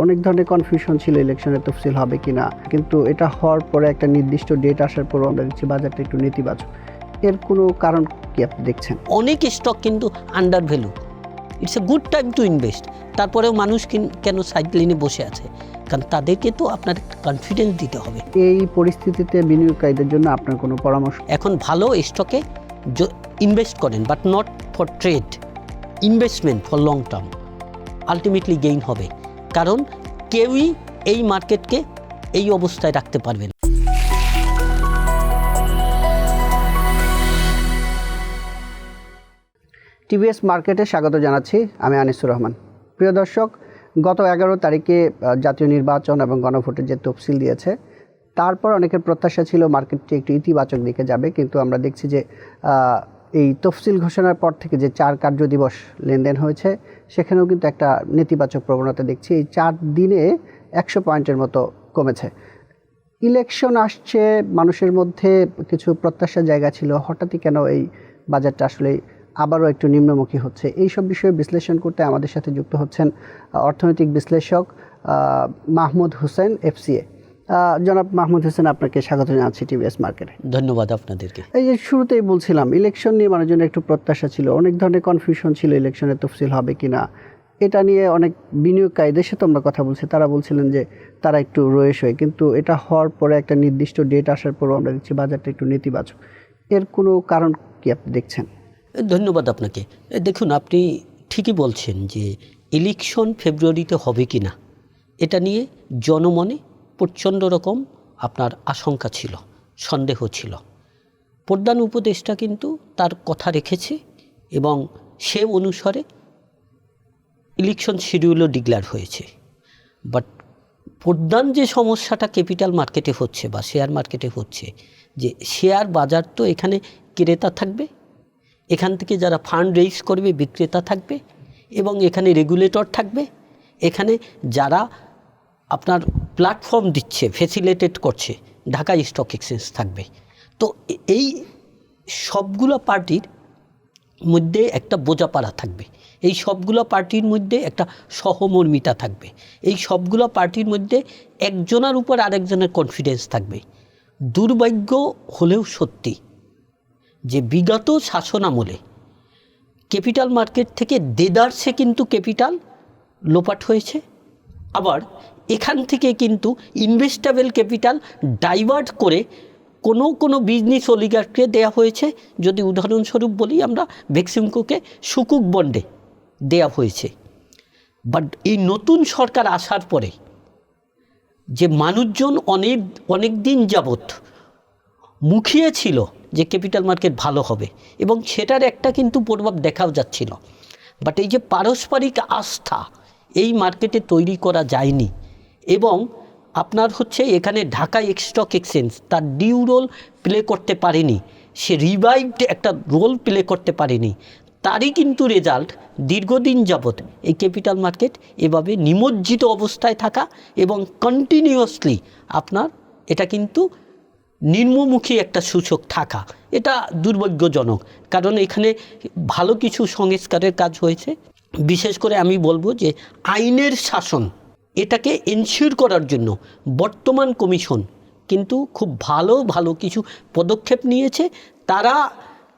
অনেক ধরনের কনফিউশন ছিল ইলেকশনের তফসিল হবে কিনা, কিন্তু এটা হওয়ার পরে একটা নির্দিষ্ট ডেট আসার পর আমরা দেখছি বাজারটা একটু নেতিবাচক। এর কোনো কারণ কি আপনি দেখছেন? অনেক স্টক কিন্তু under value, it's a good time to invest. তারপরেও মানুষ কেন সাইডলাইনে বসে আছে? কারণ তাদেরকে তো আপনার কনফিডেন্স দিতে হবে। এই পরিস্থিতিতে বিনিয়োগকারীদের জন্য আপনার কোনো পরামর্শ? এখন ভালো স্টকে ইনভেস্ট করেন, but not for trade, investment for long term. Ultimately gain হবে, কারণ কেউই এই মার্কেটকে এই অবস্থায় রাখতে পারবে না। টিভিএস মার্কেটে স্বাগত জানাচ্ছি, আমি আনিসুর রহমান। প্রিয় দর্শক, গত 11 তারিখে জাতীয় নির্বাচন এবং গণভোটের যে তফসিল দিয়েছে, তারপর অনেকের প্রত্যাশা ছিল মার্কেটটি একটু ইতিবাচক দিকে যাবে, কিন্তু আমরা দেখছি যে এই তফসিল ঘোষণার পর থেকে যে 4 কার্য দিবস লেনদেন হয়েছে, সেখানেও কিন্তু একটা নেতিবাচক প্রবণতা দেখছি। এই 4 দিনে 100 পয়েন্টের মতো কমেছে। ইলেকশন আসছে, মানুষের মধ্যে কিছু প্রত্যাশার জায়গা ছিল, হঠাৎই কেন এই বাজারটা আসলে আবারও একটু নিম্নমুখী হচ্ছে? এই সব বিষয়ে বিশ্লেষণ করতে আমাদের সাথে যুক্ত হচ্ছেন অর্থনৈতিক বিশ্লেষক মাহমুদ হোসেন, FCA। জনাব মাহমুদ হোসেন, আপনাকে স্বাগত জানাচ্ছি টিভিএস মার্কেটে। ধন্যবাদ আপনাদেরকে। এই যে শুরুতেই বলছিলাম, ইলেকশন নিয়ে মানুষজনের একটু প্রত্যাশা ছিল, অনেক ধরনের কনফিউশন ছিল ইলেকশনের তফসিল হবে কিনা। এটা নিয়ে অনেক বিনিয়োগকারীদের সাথে আমরা কথা বলছি, তারা বলছিলেন যে তারা একটু রয়েস হয়, কিন্তু এটা হওয়ার পরে একটা নির্দিষ্ট ডেট আসার পরও আমরা দেখছি বাজারটা একটু নেতিবাচক। এর কোনো কারণ কি আপনি দেখছেন? ধন্যবাদ আপনাকে। দেখুন, আপনি ঠিকই বলছেন যে ইলেকশন ফেব্রুয়ারিতে হবে কি না, এটা নিয়ে জনমনে প্রচণ্ড রকম আপনার আশঙ্কা ছিল, সন্দেহ ছিল। প্রধান উপদেষ্টা কিন্তু তার কথা রেখেছে এবং সে অনুসারে ইলেকশন শিডিউলও ডিক্লেয়ার হয়েছে। বাট প্রধান যে সমস্যাটা ক্যাপিটাল মার্কেটে হচ্ছে বা শেয়ার মার্কেটে হচ্ছে, যে শেয়ার বাজার তো এখানে ক্রেতা থাকবে, এখান থেকে যারা ফান্ড রেইজ করবে বিক্রেতা থাকবে, এবং এখানে রেগুলেটর থাকবে, এখানে যারা আপনার প্ল্যাটফর্ম দিচ্ছে, ফ্যাসিলিটেট করছে, ঢাকা স্টক এক্সচেঞ্জ থাকবে। তো এই সবগুলো পার্টির মধ্যে একটা বোঝাপড়া থাকবে, এই সবগুলো পার্টির মধ্যে একটা সহমর্মিতা থাকবে, এই সবগুলো পার্টির মধ্যে একজনের উপর আরেকজনের কনফিডেন্স থাকবে। দুর্ভাগ্য হলেও সত্যি যে বিগত শাসন আমলে ক্যাপিটাল মার্কেট থেকে দেদারসে কিন্তু ক্যাপিটাল লোপাট হয়েছে, আবার এখান থেকে কিন্তু ইনভেস্টেবল ক্যাপিটাল ডাইভার্ট করে কোনো বিজনেস অলিগারকে দেয়া হয়েছে। যদি উদাহরণস্বরূপ বলি, আমরা বেক্সিমকোকে সুকুক বন্ডে দেয়া হয়েছে। বাট এই নতুন সরকার আসার পরে যে মানুষজন অনেক দিন যাবৎ মুখিয়ে ছিল যে ক্যাপিটাল মার্কেট ভালো হবে, এবং সেটার একটা কিন্তু প্রভাব দেখাও যাচ্ছিল। বাট এই যে পারস্পরিক আস্থা এই মার্কেটে তৈরি করা যায়নি, এবং আপনার হচ্ছে এখানে ঢাকা স্টক এক্সচেঞ্জ তার ডিউ রোল প্লে করতে পারেনি, সে রিভাইভড একটা রোল প্লে করতে পারেনি। তারই কিন্তু রেজাল্ট দীর্ঘদিন যাবৎ এই ক্যাপিটাল মার্কেট এভাবে নিমজ্জিত অবস্থায় থাকা এবং কন্টিনিউয়াসলি আপনার এটা কিন্তু নিম্নমুখী একটা সূচক থাকা, এটা দুর্ভাগ্যজনক। কারণ এখানে ভালো কিছু সংস্কারের কাজ হয়েছে। বিশেষ করে আমি বলবো যে আইনের শাসন, এটাকে এনশিওর করার জন্য বর্তমান কমিশন কিন্তু খুব ভালো কিছু পদক্ষেপ নিয়েছে। তারা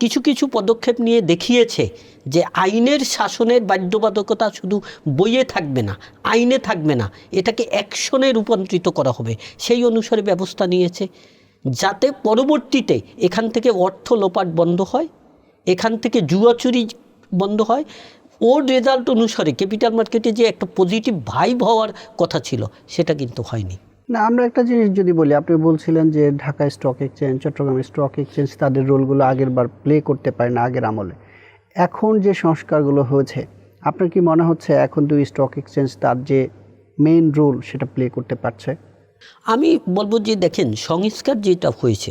কিছু পদক্ষেপ নিয়ে দেখিয়েছে যে আইনের শাসনের বাধ্যবাধকতা শুধু বইয়ে থাকবে না, আইনে থাকবে না, এটাকে অ্যাকশনে রূপান্তরিত করা হবে। সেই অনুসারে ব্যবস্থা নিয়েছে, যাতে পরবর্তীতে এখান থেকে অর্থ লোপাট বন্ধ হয়, এখান থেকে জুয়াচুরি বন্ধ হয়। ওর রেজাল্ট অনুসারে ক্যাপিটাল মার্কেটে যে একটা পজিটিভ ভাইব হওয়ার কথা ছিল, সেটা কিন্তু হয়নি। না, আমরা একটা জিনিস যদি বলি, আপনি বলছিলেন যে Dhaka stock exchange, Chattogram stock exchange তাদের রোলগুলো আগের বার প্লে করতে পারে না আগের আমলে। এখন যে সংস্কারগুলো হয়েছে, আপনার কি মনে হচ্ছে এখন দুই স্টক এক্সচেঞ্জ তার যে মেইন রোল সেটা প্লে করতে পারছে? আমি বলবো যে দেখেন, সংস্কার যেটা হয়েছে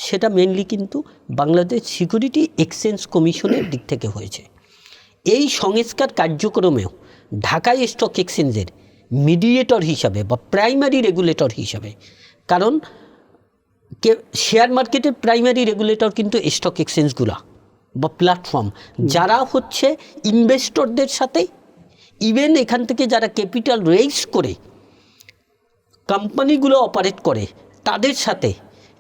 সেটা মেনলি কিন্তু বাংলাদেশ সিকিউরিটি এক্সচেঞ্জ কমিশনের দিক থেকে হয়েছে। এই সংস্কার কার্যক্রমেও ঢাকা স্টক এক্সচেঞ্জের মিডিয়েটর হিসাবে বা প্রাইমারি রেগুলেটর হিসাবে, কারণ শেয়ার মার্কেটের প্রাইমারি রেগুলেটর কিন্তু স্টক এক্সচেঞ্জগুলা বা প্ল্যাটফর্ম, যারা হচ্ছে ইনভেস্টরদের সাথে ইভেন এখান থেকে যারা ক্যাপিটাল রেইজ করে কোম্পানিগুলো অপারেট করে তাদের সাথে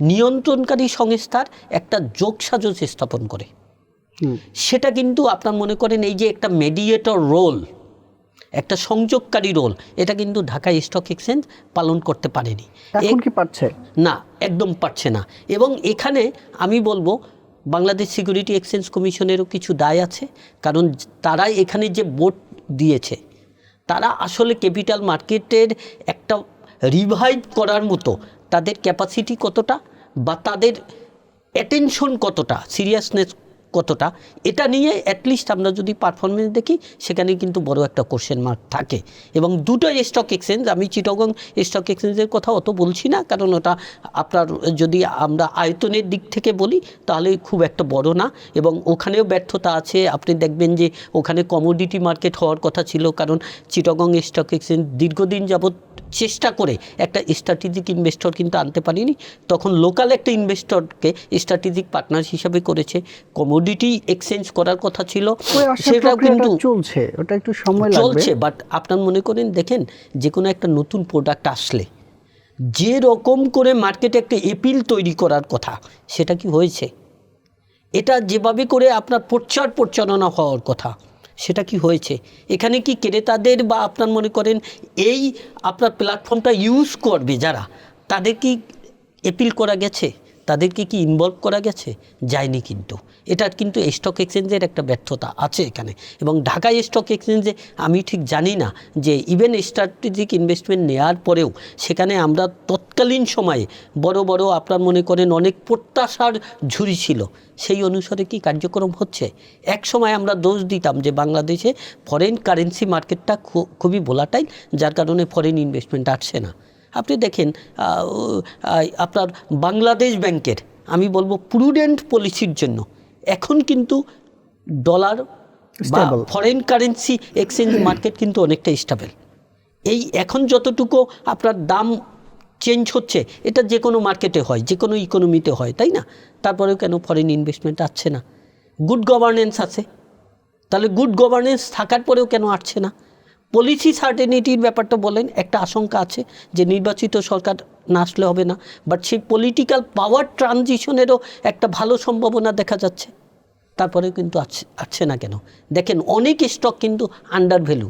নিয়ন্ত্রণকারী সংস্থার একটা যোগসাজশ স্থাপন করে। সেটা কিন্তু আপনার মনে করেন এই যে একটা মেডিয়েটর রোল, একটা সংযোগকারী রোল, এটা কিন্তু ঢাকা স্টক এক্সচেঞ্জ পালন করতে পারেনি। এখন কি পারছে? না, একদম পারছে না। এবং এখানে আমি বলবো বাংলাদেশ সিকিউরিটি এক্সচেঞ্জ কমিশনেরও কিছু দায় আছে, কারণ তারা এখানে যে বোর্ড দিয়েছে তারা আসলে ক্যাপিটাল মার্কেটের একটা রিভাইভ করার মতো তাদের ক্যাপাসিটি কতটা বা তাদের অ্যাটেনশন কতটা, সিরিয়াসনেস কতটা, এটা নিয়ে অ্যাটলিস্ট আমরা যদি পারফরমেন্স দেখি সেখানে কিন্তু বড় একটা কোশ্চেন মার্ক থাকে। এবং দুটো স্টক এক্সচেঞ্জ, আমি চিটাগং স্টক এক্সচেঞ্জের কথা অত বলছি না, কারণ ওটা আপনার যদি আমরা আয়তনের দিক থেকে বলি তাহলে খুব একটা বড় না, এবং ওখানেও ব্যর্থতা আছে। আপনি দেখবেন যে ওখানে কমোডিটি মার্কেট হওয়ার কথা ছিল, কারণ চিটাগং স্টক এক্সচেঞ্জ দীর্ঘদিন যাবৎ চেষ্টা করে একটা স্ট্র্যাটেজিক ইনভেস্টর কিন্তু আনতে পারিনি, তখন লোকাল একটা ইনভেস্টরকে স্ট্র্যাটেজিক পার্টনার হিসাবে করেছে। কমোডিটি এক্সচেঞ্জ করার কথা ছিল, সেটা কিন্তু চলছে, ওটা একটু সময় লাগবে, চলছে। বাট আপনার মনে করেন দেখেন যে কোনো একটা নতুন প্রোডাক্ট আসলে যে রকম করে মার্কেটে একটা এপিল তৈরি করার কথা সেটা কি হয়েছে? এটা যেভাবে করে আপনার প্রচার প্রচারণা হওয়ার কথা সেটা কি হয়েছে? এখানে কি ক্রেতাদের বা আপনার মনে করেন এই আপনার প্ল্যাটফর্মটা ইউজ করবে যারা, তাদের কি অ্যাপিল করা গেছে? তাদেরকে কি ইনভলভ করা গেছে? যায়নি। কিন্তু এটা কিন্তু স্টক এক্সচেঞ্জের একটা ব্যর্থতা আছে এখানে। এবং ঢাকা স্টক এক্সচেঞ্জে আমি ঠিক জানি না যে ইভেন স্ট্র্যাটেজিক ইনভেস্টমেন্ট নেওয়ার পরেও সেখানে আমরা তৎকালীন সময়ে বড় বড় আপনার মনে করেন অনেক প্রত্যাশার ঝুড়ি ছিল, সেই অনুসারে কি কার্যক্রম হচ্ছে? এক সময় আমরা দোষ দিতাম যে বাংলাদেশে ফরেন কারেন্সি মার্কেটটা খুবই ভোলাটাইল, যার কারণে ফরেন ইনভেস্টমেন্ট আসছে না। আপনি দেখেন আপনার বাংলাদেশ ব্যাংকের আমি বলবো প্রুডেন্ট পলিসির জন্য এখন কিন্তু ডলার বা ফরেন কারেন্সি এক্সচেঞ্জ মার্কেট কিন্তু অনেকটা স্টেবল। এই এখন যতটুকু আপনার দাম চেঞ্জ হচ্ছে এটা যে কোনো মার্কেটে হয়, যে কোনো ইকোনমিতে হয়, তাই না? তারপরেও কেন ফরেন ইনভেস্টমেন্ট আসছে না? গুড গভর্নেন্স আছে, তাহলে গুড গভর্নেন্স থাকার পরেও কেন আসছে না? পলিসি সার্টেনিটির ব্যাপারটা বলেন, একটা আশঙ্কা আছে যে নির্বাচিত সরকার না আসলে হবে না, বাট সেই পলিটিক্যাল পাওয়ার ট্রানজিশনেরও একটা ভালো সম্ভাবনা দেখা যাচ্ছে, তারপরেও কিন্তু আসছে না কেন? দেখেন অনেক স্টক কিন্তু under value,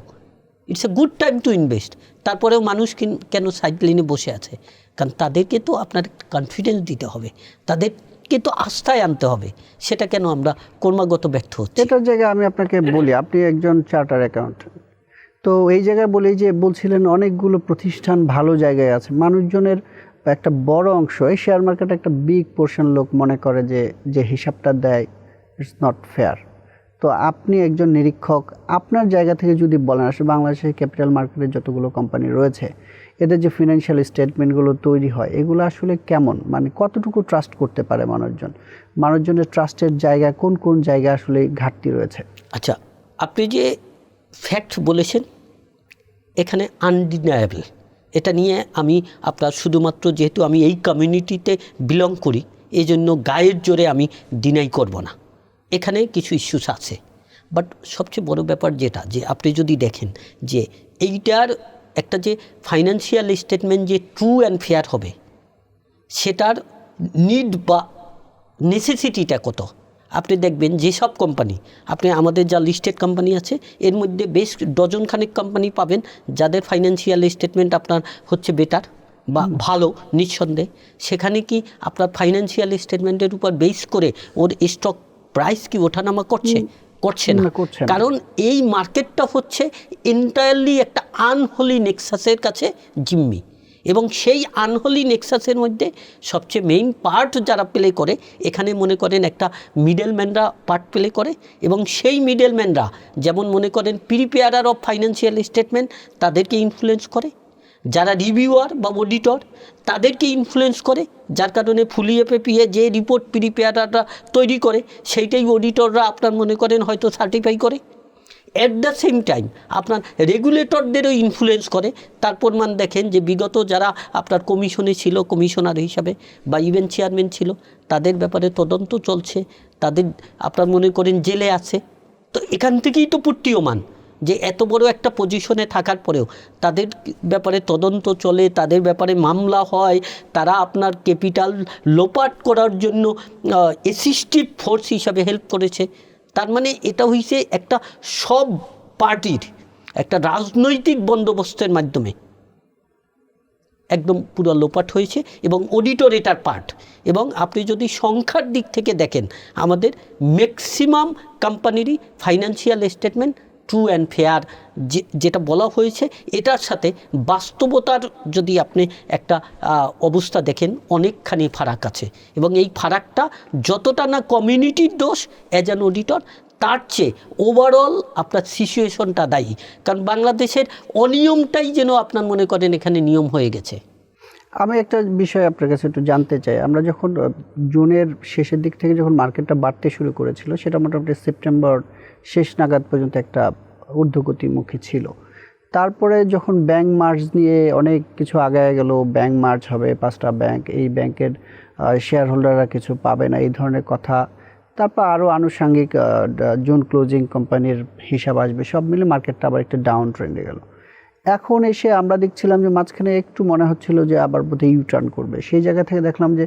it's a good time to invest, তারপরেও মানুষ কেন সাইডলাইনে বসে আছে? কারণ তাদেরকে তো আপনার কনফিডেন্স দিতে হবে, তাদেরকে তো আস্থায় আনতে হবে, সেটা কেন আমরা ক্রমাগত ব্যর্থ হচ্ছি? এটার জায়গায় আমি আপনাকে বলি, আপনি একজন চার্টার অ্যাকাউন্টেন্ট, তো এই জায়গায় বলি যে বলছিলেন অনেকগুলো প্রতিষ্ঠান ভালো জায়গায় আছে, মানুষজনের একটা বড় অংশ এই শেয়ার মার্কেটে একটা বিগ পোর্শন লোক মনে করে যে যে হিসাবটা দেয় ইটস নট ফেয়ার। তো আপনি একজন নিরীক্ষক, আপনার জায়গা থেকে যদি বলেন আসলে বাংলাদেশের ক্যাপিটাল মার্কেটে যতগুলো কোম্পানি রয়েছে এদের যে ফিনান্সিয়াল স্টেটমেন্টগুলো তৈরি হয় এগুলো আসলে কেমন, মানে কতটুকু ট্রাস্ট করতে পারে মানুষজনের ট্রাস্টের জায়গা কোন কোন জায়গায় আসলে ঘাটতি রয়েছে? আচ্ছা, আপনি যে ফ্যাক্ট বলেছেন এখানে আনডিনায়েবল, এটা নিয়ে আমি আপনার শুধুমাত্র যেহেতু আমি এই কমিউনিটিতে বিলং করি এই জন্য গায়ের জোরে আমি ডিনাই করব না, এখানে কিছু ইস্যুস আছে। বাট সবচেয়ে বড় ব্যাপার যেটা, যে আপনি যদি দেখেন যে এইটার একটা যে ফাইন্যান্সিয়াল স্টেটমেন্ট যে ট্রু অ্যান্ড ফেয়ার হবে সেটার নিড বা নেসেসিটিটা কত, আপনি দেখবেন যেসব কোম্পানি, আপনি আমাদের যা লিস্টেড কোম্পানি আছে এর মধ্যে বেশ ডজনখানেক কোম্পানি পাবেন যাদের ফাইন্যান্সিয়াল স্টেটমেন্ট আপনার হচ্ছে বেটার বা ভালো নিঃসন্দেহে। সেখানে কি আপনার ফাইন্যান্সিয়াল স্টেটমেন্টের উপর বেস করে ওর স্টক প্রাইস কি ওঠানামা করছে? করছে না। কারণ এই মার্কেটটা হচ্ছে এন্টায়ারলি একটা আনহোলি নেক্সাসের কাছে জিম্মি, এবং সেই আনহোলি নেক্সাসের মধ্যে সবচেয়ে মেইন পার্ট যারা প্লে করে এখানে মনে করেন একটা মিডলম্যানরা পার্ট প্লে করে, এবং সেই মিডলম্যানরা যেমন মনে করেন প্রিপেয়ারার অফ ফাইন্যান্সিয়াল স্টেটমেন্ট তাদেরকে ইনফ্লুয়েন্স করে, যারা রিভিউয়ার বা অডিটর তাদেরকে ইনফ্লুয়েন্স করে, যার কারণে ফুলিয়ে পেপিয়ে যে রিপোর্ট প্রিপেয়ারাররা তৈরি করে সেইটাই অডিটররা আপনার মনে করেন হয়তো সার্টিফাই করে। অ্যাট দ্য সেম টাইম আপনার রেগুলেটরদেরও ইনফ্লুয়েন্স করে। তার প্রমাণ দেখেন যে বিগত যারা আপনার কমিশনে ছিল, কমিশনার হিসাবে বা ইভেন চেয়ারম্যান ছিল, তাদের ব্যাপারে তদন্ত চলছে, তাদের আপনার মনে করেন জেলে আছে। তো এখান থেকেই তো প্রতীয়মান যে এত বড় একটা পজিশনে থাকার পরেও তাদের ব্যাপারে তদন্ত চলে, তাদের ব্যাপারে মামলা হয়, তারা আপনার ক্যাপিটাল লোপাট করার জন্য অ্যাসিস্টিভ ফোর্স হিসাবে হেল্প করেছে। তার মানে এটা হইছে একটা সব পার্টির একটা রাজনৈতিক বন্দোবস্তের মাধ্যমে একদম পুরো লোপাট হয়েছে, এবং অডিটর এটার পার্ট। এবং আপনি যদি সংখ্যার দিক থেকে দেখেন, আমাদের ম্যাক্সিমাম কোম্পানিরই financial statement true and fair যেটা বলা হয়েছে, এটার সাথে বাস্তবতার যদি আপনি একটা অবস্থা দেখেন, অনেকখানি ফারাক আছে। এবং এই ফারাকটা যতটা না কমিউনিটির দোষ অ্যাজ অ্যান অডিটর, তার চেয়ে ওভারঅল আপনার সিচুয়েশনটা দায়ী। কারণ বাংলাদেশের অনিয়মটাই যেন আপনার মনে করেন এখানে নিয়ম হয়ে গেছে। আমি একটা বিষয় আপনার কাছে একটু জানতে চাই। আমরা যখন জুনের শেষের দিক থেকে যখন মার্কেটটা বাড়তে শুরু করেছিল, সেটা মোটামুটি সেপ্টেম্বর শেষ নাগাদ পর্যন্ত একটা ঊর্ধ্বগতিমুখী ছিল। তারপরে যখন ব্যাংক মার্জ নিয়ে অনেক কিছু আগায় গেল, ব্যাংক মার্জ হবে 5টা ব্যাংক, এই ব্যাংকের শেয়ার হোল্ডাররা কিছু পাবে না, এই ধরনের কথা। তারপর আরও আনুষঙ্গিক জুন ক্লোজিং কোম্পানির হিসাব আসবে, সব মিলে মার্কেটটা আবার একটা ডাউন ট্রেন্ডে গেল। এখন এসে আমরা দেখছিলাম যে মাঝখানে একটু মনে হচ্ছিল যে আবার বোধহয় ইউটার্ন করবে। সেই জায়গা থেকে দেখলাম যে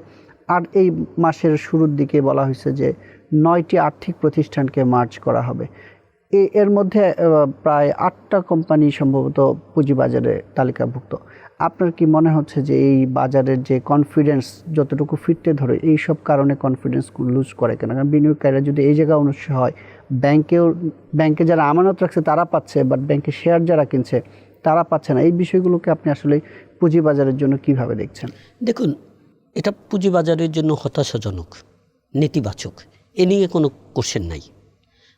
আর এই মাসের শুরুর দিকে বলা হয়েছে যে 9টি আর্থিক প্রতিষ্ঠানকে মার্জ করা হবে। এর মধ্যে প্রায় 8টা কোম্পানি সম্ভবত পুঁজিবাজারে তালিকাভুক্ত। আপনার কি মনে হচ্ছে যে এই বাজারের যে কনফিডেন্স যতটুকু ফিরতে ধরে, এই সব কারণে কনফিডেন্স লুজ করে কেন? কারণ বিনিয়োগকারীরা যদি এই জায়গায় অনুষ্ঠিত হয়, ব্যাংকে যারা আমানত রাখছে তারা পাচ্ছে, বাট ব্যাংকে শেয়ার যারা কিনছে তারা পাচ্ছে না। এই বিষয়গুলোকে আপনি আসলে পুঁজিবাজারের জন্য কিভাবে দেখছেন? দেখুন, এটা পুঁজিবাজারের জন্য হতাশাজনক, নেতিবাচক, এ নিয়ে কোনো কোশ্চেন নাই।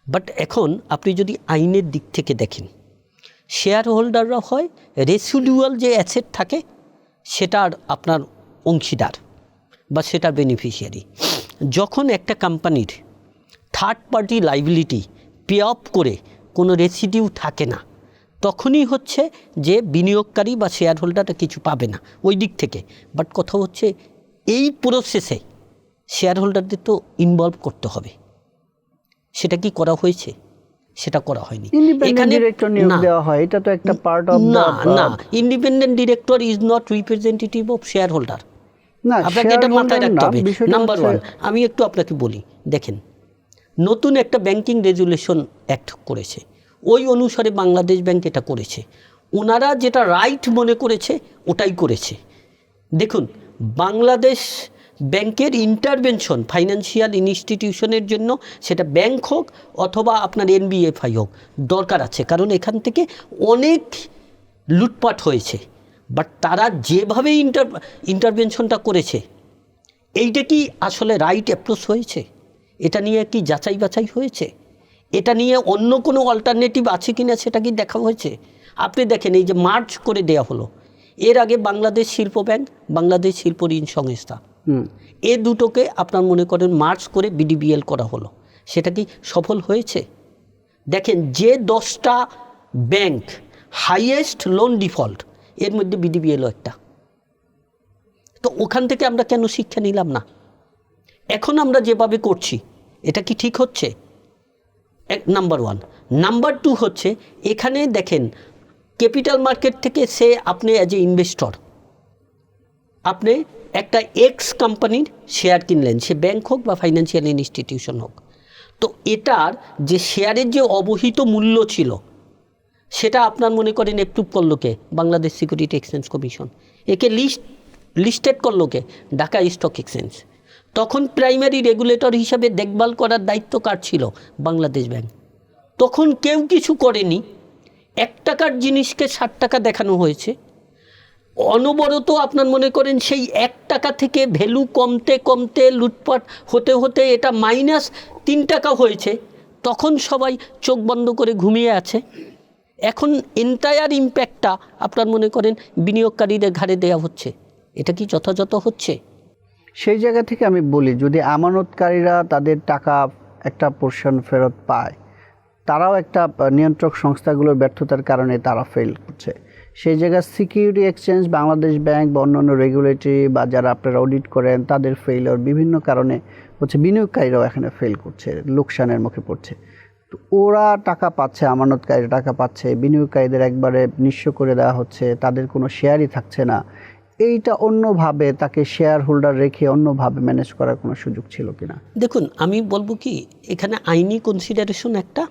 বাট এখন আপনি যদি আইনের দিক থেকে দেখেন, শেয়ার হোল্ডাররা হয় রেসিডুয়াল যে অ্যাসেট থাকে সেটার আপনার অংশীদার বা সেটার বেনিফিশিয়ারি। যখন একটা কোম্পানির third party liability pay off করে কোনো রেসিডিউ থাকে না, তখনই হচ্ছে যে বিনিয়োগকারী বা শেয়ার হোল্ডাররা কিছু পাবে না ওই দিক থেকে। বাট কথা হচ্ছে এই প্রসেসে শেয়ার হোল্ডারদের তো ইনভলভ করতে হবে। সেটা কি করা হয়েছে? সেটা করা হয়নি। ইন্ডিপেন্ডেন্ট ডিরেক্টর নিয়োগ দেওয়া হয়, এটা তো একটা পার্ট অফ না, independent director is not representative of share holder. না, আপনাকে এটা মাথায় রাখতে হবে। নাম্বার 1, আমি একটু আপনাকে বলি, দেখেন নতুন একটা ব্যাংকিং রেজুলেশন অ্যাক্ট করেছে, ওই অনুসারে বাংলাদেশ ব্যাংক এটা করেছে। ওনারা যেটা রাইট মনে করেছে ওটাই করেছে। দেখুন, বাংলাদেশ ব্যাংকের ইন্টারভেনশন ফাইন্যান্সিয়াল ইনস্টিটিউশনের জন্য, সেটা ব্যাংক হোক অথবা আপনার এনবিএফআই হোক, দরকার আছে। কারণ এখান থেকে অনেক লুটপাট হয়েছে। বাট তারা যেভাবে ইন্টারভেনশনটা করেছে, এইটা কি আসলে রাইট অ্যাপ্রোচ হয়েছে? এটা নিয়ে কি যাচাই বাছাই হয়েছে? এটা নিয়ে অন্য কোনো অল্টারনেটিভ আছে কি না সেটা কি দেখা হয়েছে? আপনি দেখেন, এই যে মার্জ করে দেয়া হলো, এর আগে বাংলাদেশ শিল্প ব্যাংক, বাংলাদেশ শিল্প ঋণ সংস্থা, এ দুটোকে আপনার মনে করেন মার্জ করে বিডিবিএল করা হলো। সেটা কি সফল হয়েছে? দেখেন, যে 10টা ব্যাংক হাইয়েস্ট লোন ডিফল্ট, এর মধ্যে বিডিবিএলও একটা। তো ওখান থেকে আমরা কেন শিক্ষা নিলাম না? এখন আমরা যেভাবে করছি এটা কি ঠিক হচ্ছে? নাম্বার 1। নাম্বার 2 হচ্ছে, এখানে দেখেন ক্যাপিটাল মার্কেট থেকে আপনি অ্যাজ এ ইনভেস্টর আপনি একটা এক্স কোম্পানির শেয়ার কিনলেন, সে ব্যাংক হোক বা ফাইন্যান্সিয়াল ইনস্টিটিউশন হোক। তো এটার যে শেয়ারের যে অবহিত মূল্য ছিল, সেটা আপনার মনে করেন অ্যাপ্রুভ করলো কে? Bangladesh security exchange commission. একে লিস্টেড করলো কে? Dhaka stock exchange. তখন প্রাইমারি রেগুলেটর হিসাবে দেখভাল করার দায়িত্ব কার ছিল? বাংলাদেশ ব্যাংক। তখন কেউ কিছু করেনি। 1 টাকার জিনিসকে 60 টাকা দেখানো হয়েছে। অনবরত আপনার মনে করেন সেই 1 টাকা থেকে ভ্যালু কমতে কমতে লুটপাট হতে হতে এটা -3 টাকা হয়েছে। তখন সবাই চোখ বন্ধ করে ঘুমিয়ে আছে। এখন এন্টায়ার ইম্প্যাক্টটা আপনার মনে করেন বিনিয়োগকারীদের ঘাড়ে দেওয়া হচ্ছে। এটা কি যথাযথ হচ্ছে? সেই জায়গা থেকে আমি বলি, যদি আমানতকারীরা তাদের টাকা একটা পোর্শন ফেরত পায়, তারাও একটা নিয়ন্ত্রক সংস্থাগুলোর ব্যর্থতার কারণে তারা ফেল করছে। সেই জায়গায় সিকিউরিটি এক্সচেঞ্জ, বাংলাদেশ ব্যাংক বা অন্যান্য রেগুলেটরি বা যারা আপনারা অডিট করেন তাদের ফেইলিওর বিভিন্ন কারণে হচ্ছে, বিনিয়োগকারীরাও এখানে ফেল করছে, লোকসানের মুখে পড়ছে। তো ওরা টাকা পাচ্ছে, আমানতকারীরা টাকা পাচ্ছে, বিনিয়োগকারীদের একবারে নিঃস্ব করে দেওয়া হচ্ছে, তাদের কোনো শেয়ারই থাকছে না। এইটা অন্যভাবে তাকে শেয়ার হোল্ডার রেখে অন্যভাবে ম্যানেজ করার কোনো সুযোগ ছিল কিনা? দেখুন, আমি বলবো কি, এখানে আইনি কনসিডারেশন একটা,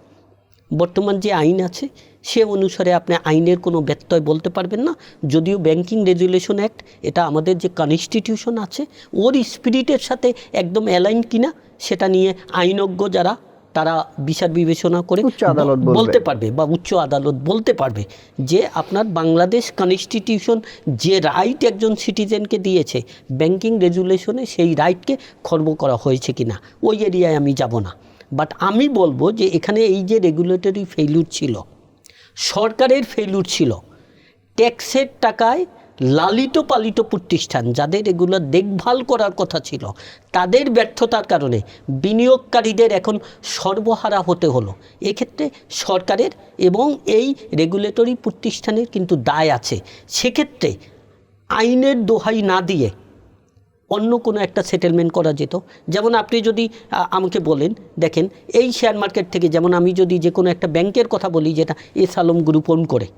বর্তমান যে আইন আছে সে অনুসারে আপনি আইনের কোনো ব্যত্যয় বলতে পারবেন না। যদিও ব্যাংকিং রেগুলেশন অ্যাক্ট এটা আমাদের যে কনস্টিটিউশন আছে ওর স্পিরিটের সাথে একদম অ্যালাইন কিনা সেটা নিয়ে আইনজ্ঞ যারা তারা বিচার বিবেচনা করে উচ্চ আদালত বলতে পারবে, বা উচ্চ আদালত বলতে পারবে যে আপনার বাংলাদেশ কনস্টিটিউশন যে রাইট একজন সিটিজেনকে দিয়েছে ব্যাংকিং রেগুলেশনে সেই রাইটকে খর্ব করা হয়েছে কিনা। ওই এরিয়ায় আমি যাব না। বাট আমি বলবো যে এখানে এই যে রেগুলেটরি ফেইলিউর ছিল, সরকারের ফেইলিউর ছিল, ট্যাক্সের টাকায় লালিত পালিত প্রতিষ্ঠান যাদের এগুলো দেখভাল করার কথা ছিল তাদের ব্যর্থতার কারণে বিনিয়োগকারীদের এখন সর্বহারা হতে হলো। এক্ষেত্রে সরকারের এবং এই রেগুলেটরি প্রতিষ্ঠানের কিন্তু দায় আছে। সেক্ষেত্রে আইনের দোহাই না দিয়ে অন্য কোনো একটা সেটেলমেন্ট করা যেত। যেমন আপনি যদি আমাকে বলেন, দেখেন এই শেয়ার মার্কেট থেকে, যেমন আমি যদি যে কোনো একটা ব্যাংকের কথা বলি যেটা এস আলম গ্রুপ ওন করে,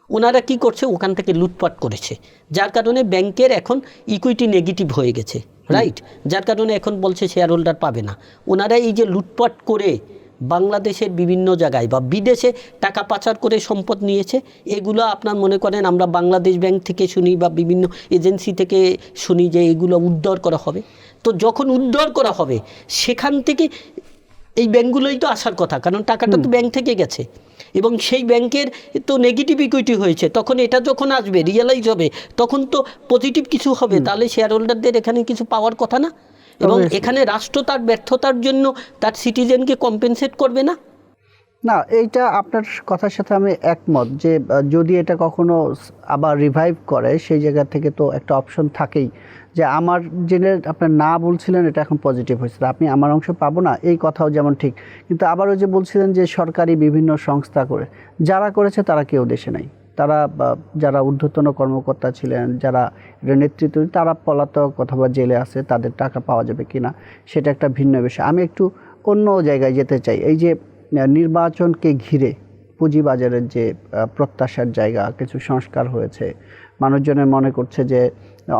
ওনারা কি করছে, ওখান থেকে লুটপাট করেছে, যার কারণে ব্যাংকের এখন ইকুইটি নেগেটিভ হয়ে গেছে, রাইট? যার কারণে এখন বলছে শেয়ার হোল্ডার পাবে না। ওনারা এই যে লুটপাট করে বাংলাদেশের বিভিন্ন জায়গায় বা বিদেশে টাকা পাচার করে সম্পদ নিয়েছে, এগুলো আপনার মনে করেন আমরা বাংলাদেশ ব্যাংক থেকে শুনি বা বিভিন্ন এজেন্সি থেকে শুনি যে এগুলো উদ্ধার করা হবে। তো যখন উদ্ধার করা হবে সেখান থেকে এই ব্যাংকগুলোই তো আসার কথা, কারণ টাকাটা তো ব্যাংক থেকে গেছে এবং সেই ব্যাংকের তো নেগেটিভ ইকুইটি হয়েছে। তখন এটা যখন আসবে, রিয়েলাইজ হবে, তখন তো পজিটিভ কিছু হবে। তাহলে শেয়ার হোল্ডারদের এখানে কিছু পাওয়ার কথা না? এবং এখানে রাষ্ট্র তার ব্যর্থতার জন্য তার সিটিজেনকে কম্পেনসেট করবে না? না, এইটা আপনার কথার সাথে আমি একমত যে যদি এটা কখনো আবার রিভাইভ করে সেই জায়গা থেকে তো একটা অপশন থাকেই যে আমার জেনে আপনার না বলছিলেন এটা এখন পজিটিভ হয়েছে, আপনি আমার অংশ পাবো না, এই কথাও যেমন ঠিক। কিন্তু আবারও যে বলছিলেন যে সরকারি বিভিন্ন সংস্থা করে যারা করেছে তারা কেউ দেশে নাই, তারা যারা ঊর্ধ্বতন কর্মকর্তা ছিলেন, যারা নেতৃত্ব, তারা পলাতক অথবা জেলে আছে, তাদের টাকা পাওয়া যাবে কিনা সেটা একটা ভিন্ন বিষয়। আমি একটু অন্য জায়গায় যেতে চাই। এই যে নির্বাচনকে ঘিরে পুঁজিবাজারের যে প্রত্যাশার জায়গা, কিছু সংস্কার হয়েছে, মানুষজনের মনে করছে যে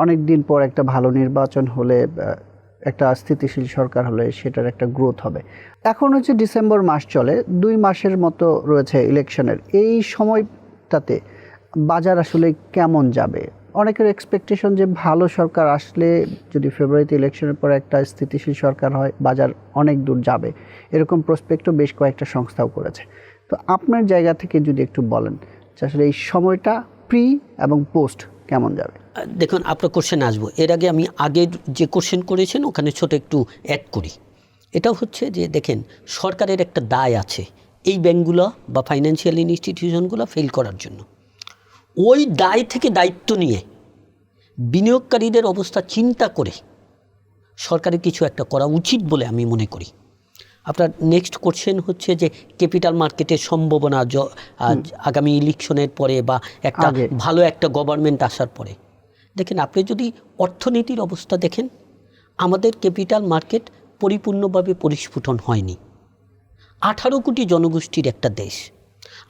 অনেক দিন পর একটা ভালো নির্বাচন হলে, একটা স্থিতিশীল সরকার হলে সেটার একটা গ্রোথ হবে। এখন হচ্ছে ডিসেম্বর মাস চলে, 2 মাসের মতো রয়েছে ইলেকশনের। এই সময়টাতে বাজার আসলে কেমন যাবে? অনেকের এক্সপেকটেশন যে ভালো সরকার আসলে, যদি ফেব্রুয়ারিতে ইলেকশনের পরে একটা স্থিতিশীল সরকার হয়, বাজার অনেক দূর যাবে, এরকম প্রসপেক্টও বেশ কয়েকটা সংস্থাও করেছে। তো আপনার জায়গা থেকে যদি একটু বলেন যে আসলে এই সময়টা প্রি এবং পোস্ট কেমন যাবে? দেখুন, আপনার কোশ্চেন আসবো, এর আগে আমি আগের যে কোশ্চেন করেছেন ওখানে ছোট একটু অ্যাড করি। এটা হচ্ছে যে দেখেন, সরকারের একটা দায় আছে এই ব্যাংকগুলো বা ফাইন্যান্সিয়াল ইনস্টিটিউশনগুলো ফেল করার জন্য। ওই দায় থেকে দায়িত্ব নিয়ে বিনিয়োগকারীদের অবস্থা চিন্তা করে সরকারের কিছু একটা করা উচিত বলে আমি মনে করি। আপনার নেক্সট কোশ্চেন হচ্ছে যে ক্যাপিটাল মার্কেটের সম্ভাবনা আগামী ইলেকশনের পরে বা একটা ভালো একটা গভর্নমেন্ট আসার পরে। দেখেন, আপনি যদি অর্থনীতির অবস্থা দেখেন, আমাদের ক্যাপিটাল মার্কেট পরিপূর্ণভাবে পরিস্ফুটন হয়নি। 18 কোটি জনগোষ্ঠীর একটা দেশ,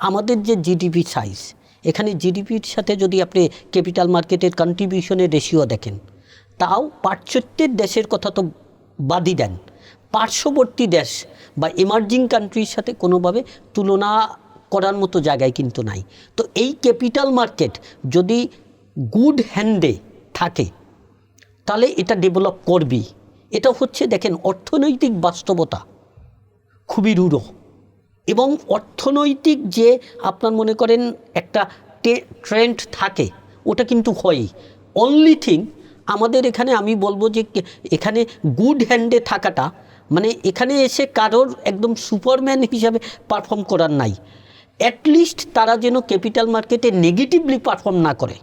আমাদের যে জিডিপি সাইজ, এখানে জিডিপির সাথে যদি আপনি ক্যাপিটাল মার্কেটের কন্ট্রিবিউশনের রেশিও দেখেন, তাও পাশ্চাত্যের দেশের কথা তো বাদই দেন, পার্শ্ববর্তী দেশ বা এমার্জিং কান্ট্রির সাথে কোনোভাবে তুলনা করার মতো জায়গায় কিন্তু নাই। তো এই ক্যাপিটাল মার্কেট যদি গুড হ্যান্ডে থাকে তাহলে এটা ডেভেলপ করবি। এটা হচ্ছে দেখেন, অর্থনৈতিক বাস্তবতা খুবই রূঢ় এবং অর্থনৈতিক যে আপনার মনে করেন একটা ট্রেন্ড থাকে ওটা কিন্তু হয়ই। অনলি থিং আমাদের এখানে আমি বলবো যে এখানে গুড হ্যান্ডে থাকাটা মানে এখানে এসে কারোর একদম সুপারম্যান হিসাবে পারফর্ম করার নাই। অ্যাটলিস্ট তারা যেন ক্যাপিটাল মার্কেটে নেগেটিভলি পারফর্ম না করে।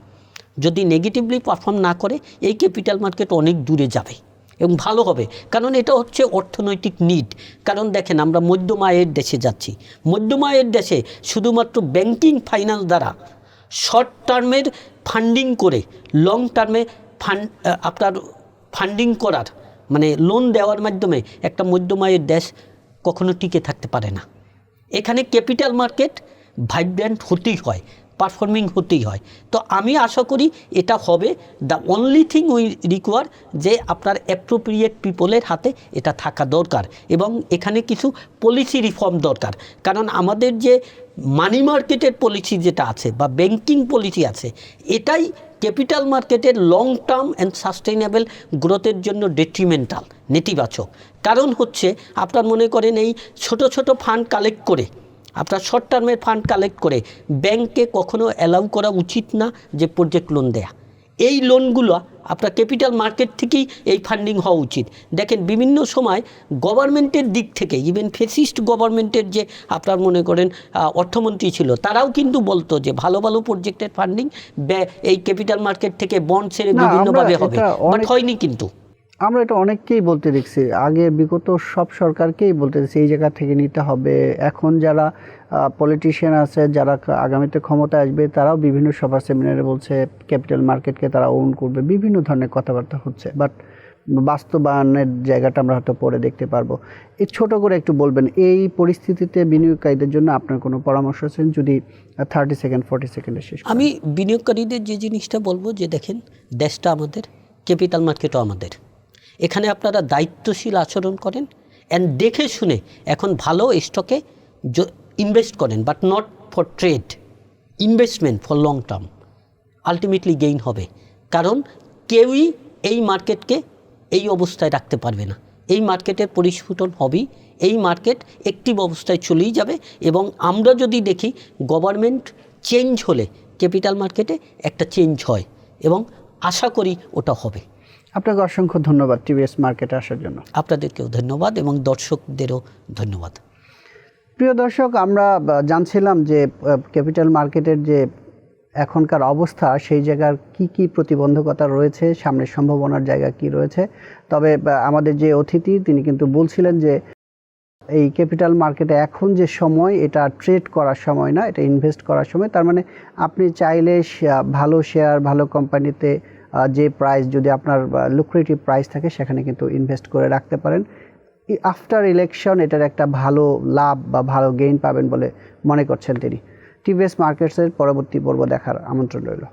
যদি নেগেটিভলি পারফর্ম না করে এই ক্যাপিটাল মার্কেট অনেক দূরে যাবে এবং ভালো হবে, কারণ এটা হচ্ছে অর্থনৈতিক নিড। কারণ দেখেন, আমরা মধ্যম আয়ের দেশে যাচ্ছি। মধ্যম আয়ের দেশে শুধুমাত্র ব্যাংকিং ফাইন্যান্স দ্বারা শর্ট টার্মের ফান্ডিং করে লং টার্মে আপনার ফান্ডিং করার মানে লোন দেওয়ার মাধ্যমে একটা মধ্যম আয়ের দেশ কখনো টিকে থাকতে পারে না। এখানে ক্যাপিটাল মার্কেট ভাইব্রেন্ট হতেই হয়, পারফর্মিং হতেই হয়। তো আমি আশা করি এটা হবে। The only thing we require যে আপনার অ্যাপ্রোপ্রিয়েট পিপলের হাতে এটা থাকা দরকার, এবং এখানে কিছু পলিসি রিফর্ম দরকার। কারণ আমাদের যে মানি মার্কেটের পলিসি যেটা আছে বা ব্যাংকিং পলিসি আছে, এটাই ক্যাপিটাল মার্কেটের লং টার্ম অ্যান্ড সাস্টেইনেবল গ্রোথের জন্য ডেট্রিমেন্টাল, নেতিবাচক। কারণ হচ্ছে আপনার মনে করেন এই ছোট ছোট ফান্ড কালেক্ট করে, আপনার শর্ট টার্মের ফান্ড কালেক্ট করে ব্যাংকে কখনো অ্যালাউ করা উচিত না যে প্রজেক্ট লোন দেয়া। এই লোনগুলো আপনার ক্যাপিটাল মার্কেট থেকেই এই ফান্ডিং হওয়া উচিত। দেখেন বিভিন্ন সময় গভর্নমেন্টের দিক থেকে, ইভেন ফেসিস্ট গভর্নমেন্টের যে আপনার মনে করেন অর্থমন্ত্রী ছিল, তারাও কিন্তু বলতো যে ভালো ভালো প্রজেক্টের ফান্ডিং এই ক্যাপিটাল মার্কেট থেকে বন্ড ছেড়ে বিভিন্নভাবে হবে, বাট হয়নি। কিন্তু আমরা এটা অনেককেই বলতে দেখছি, আগে বিগত সব সরকারকেই বলতে দেখছি এই জায়গা থেকে নিতে হবে। এখন যারা পলিটিশিয়ান আছে, যারা আগামীতে ক্ষমতায় আসবে, তারাও বিভিন্ন সভা সেমিনারে বলছে ক্যাপিটাল মার্কেটকে তারা ওন করবে, বিভিন্ন ধরনের কথাবার্তা হচ্ছে। বাট বাস্তবায়নের জায়গাটা আমরা হয়তো পরে দেখতে পারবো। এই ছোট করে একটু বলবেন, এই পরিস্থিতিতে বিনিয়োগকারীদের জন্য আপনার কোনো পরামর্শ আছেন? যদি 30 সেকেন্ড 40 সেকেন্ডে শেষ। আমি বিনিয়োগকারীদের যে জিনিসটা বলবো যে দেখেন, দেশটা আমাদের, ক্যাপিটাল মার্কেটও আমাদের। এখানে আপনারা দায়িত্বশীল আচরণ করেন অ্যান্ড দেখে শুনে এখন ভালো স্টকে ইনভেস্ট করেন, but not for trade, investment for long term. Ultimately gain হবে, কারণ কেউই এই মার্কেটকে এই অবস্থায় রাখতে পারবে না। এই মার্কেটের পরিস্ফুটন হবেই, এই মার্কেট অ্যাক্টিভ অবস্থায় চলেই যাবে। এবং আমরা যদি দেখি গভর্নমেন্ট চেঞ্জ হলে ক্যাপিটাল মার্কেটে একটা চেঞ্জ হয়, এবং আশা করি ওটা হবে। আপনাকে অসংখ্য ধন্যবাদ টিভিএস মার্কেটে আসার জন্য। আপনাদেরকেও ধন্যবাদ এবং দর্শকদেরও ধন্যবাদ। প্রিয় দর্শক, আমরা জানছিলাম যে ক্যাপিটাল মার্কেটের যে এখনকার অবস্থা, সেই জায়গার কি কি প্রতিবন্ধকতা রয়েছে, সামনের সম্ভাবনার জায়গা কি রয়েছে। তবে আমাদের যে অতিথি তিনি কিন্তু বলছিলেন যে এই ক্যাপিটাল মার্কেটে এখন যে সময়, এটা ট্রেড করার সময় না, এটা ইনভেস্ট করার সময়। তার মানে আপনি চাইলে ভালো শেয়ার, ভালো কোম্পানিতে যে প্রাইস, যদি আপনার লুক্রেটিভ প্রাইস থাকে, সেখানে কিন্তু ইনভেস্ট করে রাখতে পারেন। আফটার ইলেকশন এটার একটা ভালো লাভ বা ভালো গেইন পাবেন বলে মনে করছেন তিনি। টিভিএস মার্কেটসের পরবর্তী পর্ব দেখার আমন্ত্রণ রইল।